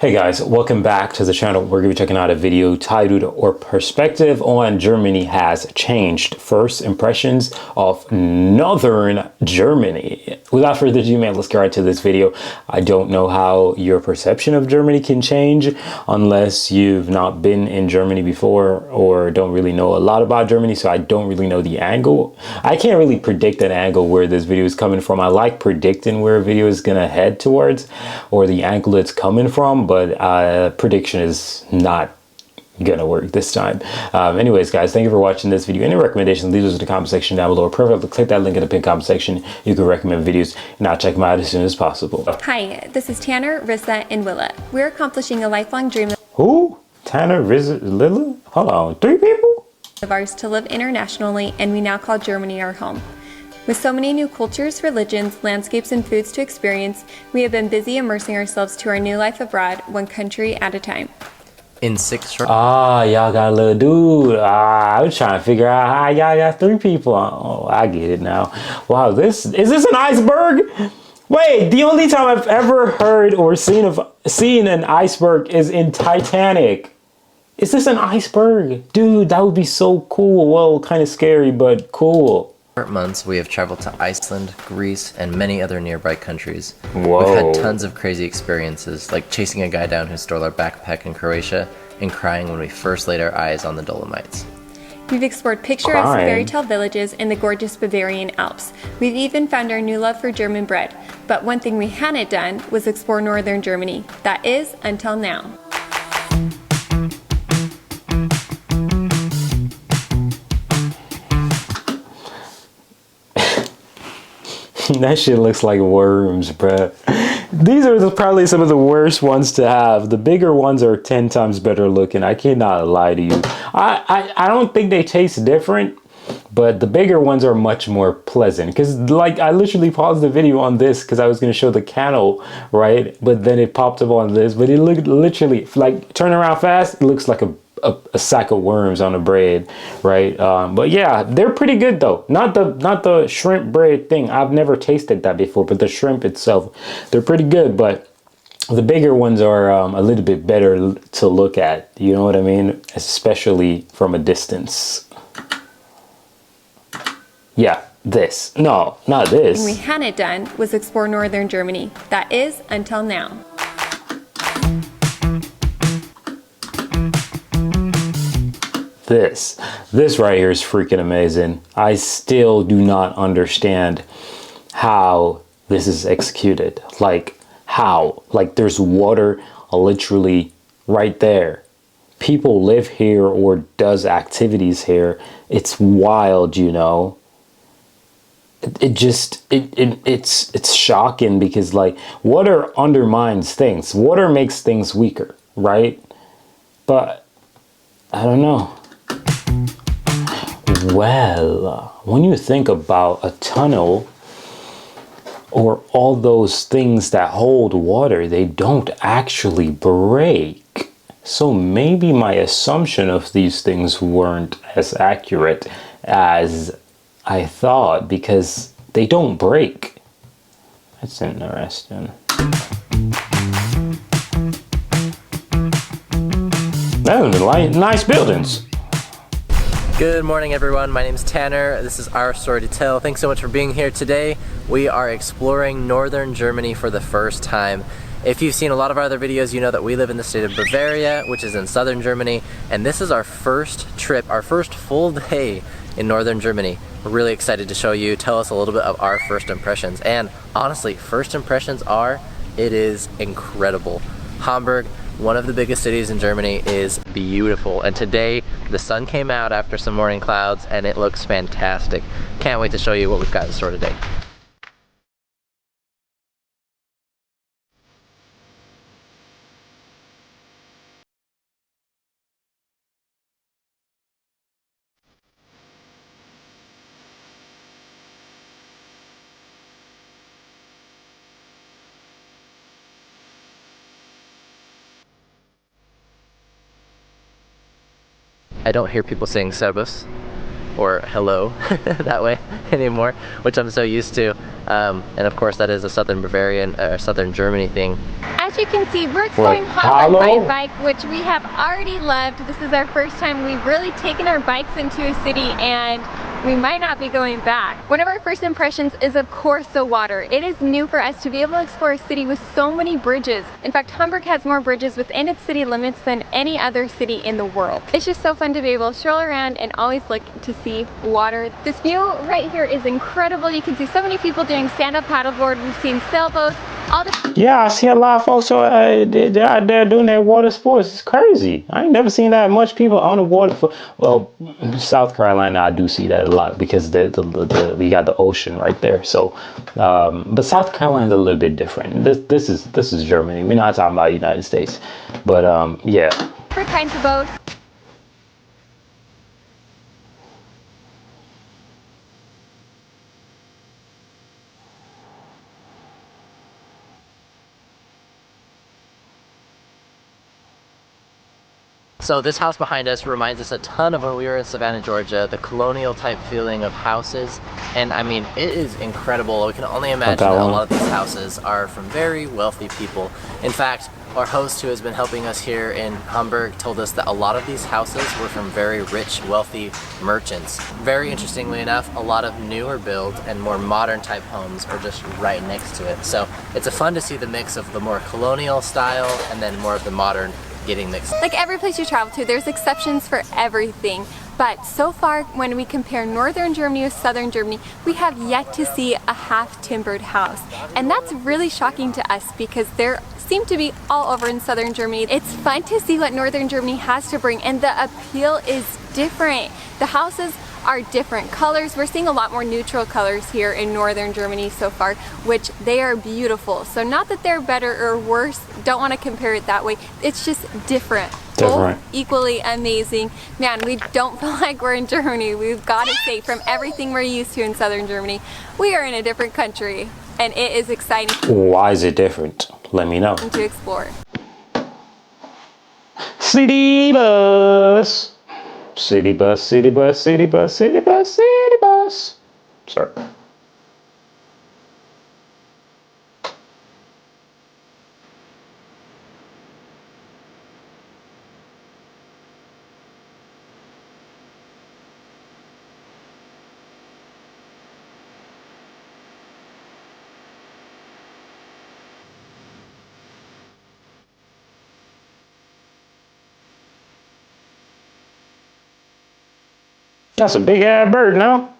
Hey guys, welcome back to the channel. We're going to be checking out a video titled "Our Perspective on Germany Has Changed. First Impressions of Northern Germany." Without further ado, man, let's get right to this video. I don't know how your perception of Germany can change unless you've not been in Germany before or don't really know a lot about Germany, so I don't really know the angle. I can't really predict an angle where this video is coming from. I like predicting where a video is going to head towards or the angle it's coming from, but prediction is not gonna work this time. Anyways, guys, thank you for watching this video. Any recommendations, leave those in the comment section down below. Perfect. Click that link in the pinned comment section. You can recommend videos and I'll check them out as soon as possible. Hi, this is Tanner, Rissa, and Willa. We're accomplishing a lifelong dream Who? Tanner, Rissa, Lila? Hold on, 3 people? of ours to live internationally, and we now call Germany our home. With so many new cultures, religions, landscapes, and foods to experience, we have been busy immersing ourselves to our new life abroad, one country at a time. In 6 short Y'all got a little dude. I was trying to figure out how y'all got 3 people. Oh, I get it now. Wow, is this an iceberg? Wait, the only time I've ever heard or seen an iceberg is in Titanic. Is this an iceberg? Dude, that would be so cool. Well, kind of scary, but cool. months, we have traveled to Iceland, Greece, and many other nearby countries. Whoa. We've had tons of crazy experiences, like chasing a guy down who stole our backpack in Croatia and crying when we first laid our eyes on the Dolomites. We've explored picturesque fairy tale villages in the gorgeous Bavarian Alps. We've even found our new love for German bread. But one thing we hadn't done was explore northern Germany. That is, until now. That shit looks like worms, bruh. These are probably some of the worst ones to have. The bigger ones are 10 times better looking. I cannot lie to you. I don't think they taste different, but the bigger ones are much more pleasant. Because, like, I literally paused the video on this because I was going to show the candle, right? But then it popped up on this. But it looked literally, like, turn around fast, it looks like a sack of worms on a bread, right? But yeah, they're pretty good though. Not the shrimp bread thing. I've never tasted that before, but the shrimp itself, they're pretty good. But the bigger ones are a little bit better to look at. You know what I mean? Especially from a distance. Yeah, this. No, not this. What we hadn't done was explore northern Germany. That is, until now. This right here is freaking amazing. I still do not understand how this is executed. Like, how? Like, there's water literally right there. People live here or does activities here. It's wild, you know. It's shocking because, like, water undermines things. Water makes things weaker, right? But I don't know. Well, when you think about a tunnel or all those things that hold water, they don't actually break. So maybe my assumption of these things weren't as accurate as I thought, because they don't break. That's interesting. Those are nice buildings. Good morning, everyone. My name is Tanner. This is Our Story to Tell. Thanks so much for being here today. We are exploring northern Germany for the first time. If you've seen a lot of our other videos, you know that we live in the state of Bavaria, which is in southern Germany, and this is our first trip, our first full day in northern Germany. We're really excited to show you, tell us a little bit of our first impressions. And honestly, first impressions are, it is incredible. Hamburg, one of the biggest cities in Germany, is beautiful. And today, the sun came out after some morning clouds and it looks fantastic. Can't wait to show you what we've got in store today. I don't hear people saying servus or hello that way anymore, which I'm so used to. And of course that is a southern Bavarian, southern Germany thing. I as you can see, we're What, exploring Holland by Hollow? bike, which we have already loved. This is our first time we've really taken our bikes into a city, and we might not be going back. One of our first impressions is, of course, the water. It is new for us to be able to explore a city with so many bridges. In fact, Hamburg has more bridges within its city limits than any other city in the world. It's just so fun to be able to stroll around and always look to see water. This view right here is incredible. You can see so many people doing stand-up paddleboard. We've seen sailboats, all the Yeah, I see a lot of folks they're out there doing their water sports. It's crazy. I ain't never seen that much people on the water. Well, South Carolina, I do see that a lot because we got the ocean right there. So, but South Carolina's a little bit different. This is Germany. We're not talking about United States, but yeah. different kinds of boats. So this house behind us reminds us a ton of when we were in Savannah, Georgia, the colonial type feeling of houses. And I mean, it is incredible. We can only imagine that a lot of these houses are from very wealthy people. In fact, our host who has been helping us here in Hamburg told us that a lot of these houses were from very rich, wealthy merchants. Very interestingly enough, a lot of newer build and more modern type homes are just right next to it. So it's a fun to see the mix of the more colonial style and then more of the modern getting mixed. Like every place you travel to, there's exceptions for everything. But so far, when we compare northern Germany with southern Germany, we have yet to see a half-timbered house. And that's really shocking to us because there seem to be all over in southern Germany. It's fun to see what northern Germany has to bring, and the appeal is different. The houses are different colors. We're seeing a lot more neutral colors here in northern Germany so far, which they are beautiful. So not that they're better or worse, don't want to compare it that way. It's just different. Both equally amazing. Man, we don't feel like we're in Germany. We've got to say, from everything we're used to in southern Germany, we are in a different country, and it is exciting. Why is it different? Let me know. To explore. City bus. City bus, city bus, city bus, city bus, city bus. Sorry. That's a big ass bird now.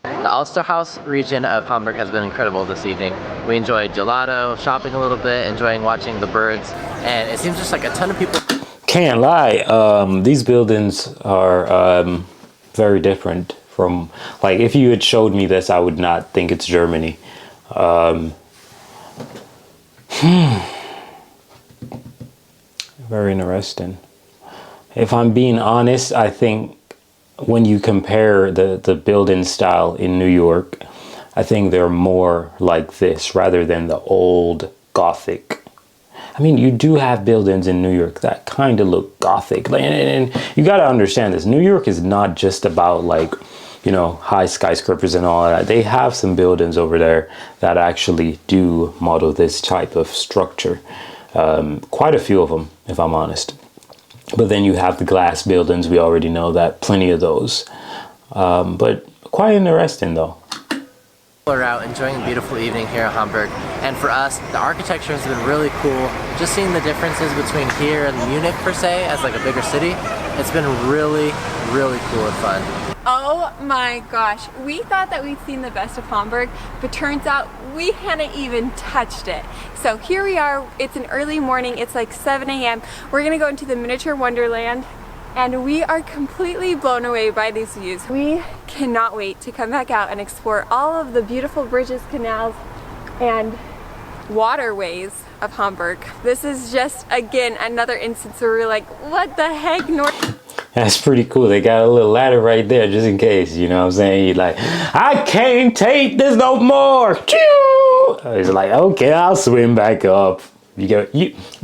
The Alsterhaus region of Hamburg has been incredible this evening. We enjoyed gelato, shopping a little bit, enjoying watching the birds, and it seems just like a ton of people. Can't lie, these buildings are very different from, like, if you had showed me this, I would not think it's Germany. Very interesting. If I'm being honest, I think when you compare the building style in New York, I think they're more like this rather than the old Gothic. I mean, you do have buildings in New York that kind of look Gothic. And you got to understand this. New York is not just about, like, you know, high skyscrapers and all that. They have some buildings over there that actually do model this type of structure. Quite a few of them, if I'm honest. But then you have the glass buildings. We already know that, plenty of those. But quite interesting, though. We're out enjoying a beautiful evening here in Hamburg, and for us, the architecture has been really cool. Just seeing the differences between here and Munich, per se, as like a bigger city, it's been really, really cool and fun. Oh my gosh, we thought that we'd seen the best of Hamburg, but turns out we hadn't even touched it. So here we are, it's an early morning, it's like 7 a.m. We're gonna go into the miniature wonderland, and we are completely blown away by these views. We cannot wait to come back out and explore all of the beautiful bridges, canals, and waterways of Hamburg. This is just, again, another instance where we're like, what the heck, That's pretty cool. They got a little ladder right there just in case, you know what I'm saying? You're like, I can't take this no more. It's like, okay, I'll swim back up. Do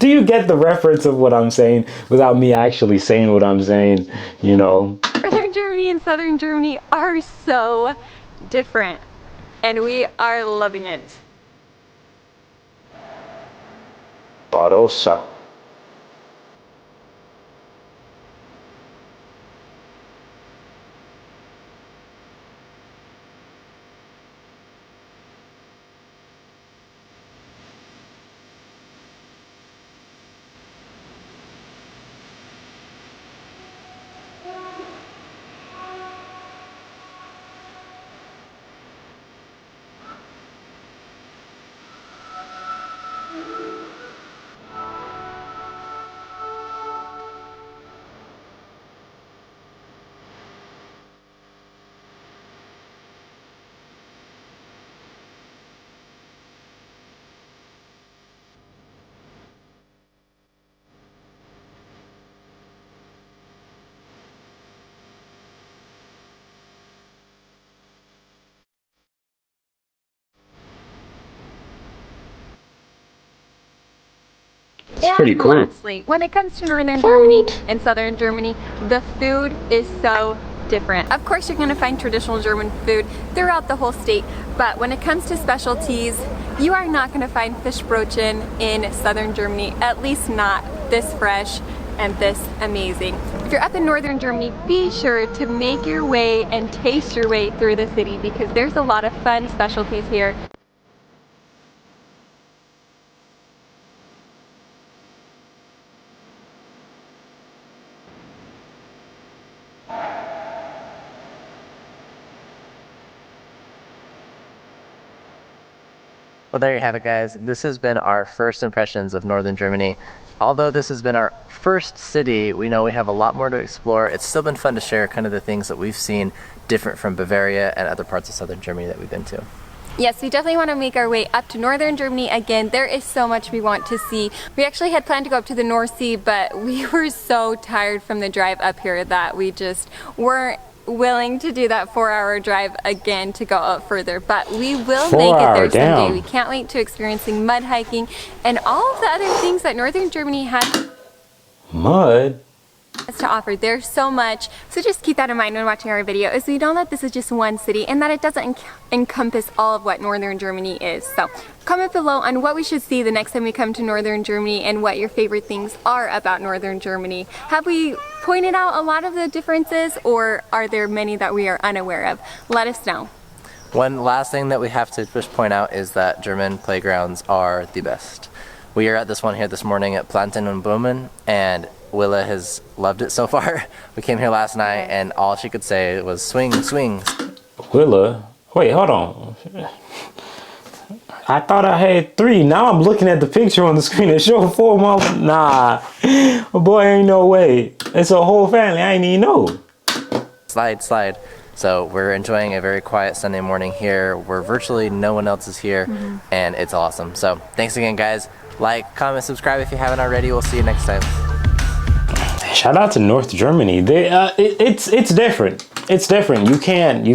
you get the reference of what I'm saying without me actually saying what I'm saying, you know? Northern Germany and Southern Germany are so different, and we are loving it. Barossa. It's pretty cool. Honestly, when it comes to northern Germany and southern Germany, the food is so different. Of course, you're going to find traditional German food throughout the whole state, but when it comes to specialties, you are not going to find Fischbrötchen in southern Germany, at least not this fresh and this amazing. If you're up in northern Germany, be sure to make your way and taste your way through the city because there's a lot of fun specialties here. Well, there you have it, guys. This has been our first impressions of northern Germany. Although this has been our first city, we know we have a lot more to explore. It's still been fun to share kind of the things that we've seen different from Bavaria and other parts of southern Germany that we've been to. Yes, we definitely want to make our way up to northern Germany again. There is so much we want to see. We actually had planned to go up to the North Sea, but we were so tired from the drive up here that we just weren't willing to do that 4-hour drive again to go up further, but we will make it there someday. We can't wait to experiencing mud hiking and all of the other things that northern Germany has. Mud? To offer. There's so much, so just keep that in mind when watching our video, is we know that this is just one city and that it doesn't encompass all of what northern Germany is. So comment below on what we should see the next time we come to northern Germany and what your favorite things are about northern Germany. Have we pointed out a lot of the differences, or are there many that we are unaware of? Let us know. One last thing that we have to just point out is that German playgrounds are the best. We are at this one here this morning at Planten und Blumen, and Willa has loved it so far. We came here last night and all she could say was swing, swing. Willa? Wait, hold on. I thought I had 3. Now I'm looking at the picture on the screen and showing 4 months. Nah, boy, ain't no way. It's a whole family. I ain't even know. Slide, slide. So we're enjoying a very quiet Sunday morning here where virtually no one else is here, and it's awesome. So thanks again, guys. Like, comment, subscribe if you haven't already. We'll see you next time. Shout out to North Germany. It's different. It's different. You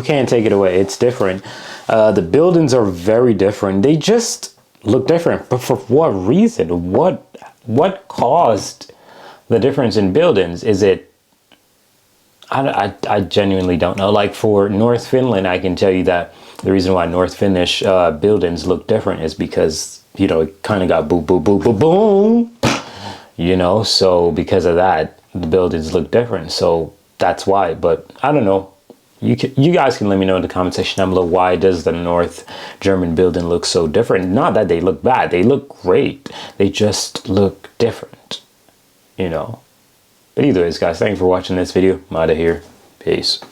can't take it away. It's different. The buildings are very different. They just look different. But for what reason? What caused the difference in buildings? Is it? I genuinely don't know. Like for North Finland, I can tell you that the reason why North Finnish buildings look different is because, you know, it kind of got boom, boom, boom, boom, boom. You know, so because of that, the buildings look different. So that's why. But I don't know. You guys can let me know in the comment section down below, why does the North German building look so different? Not that they look bad. They look great. They just look different, you know. But either ways, guys, thank you for watching this video. I'm out of here. Peace.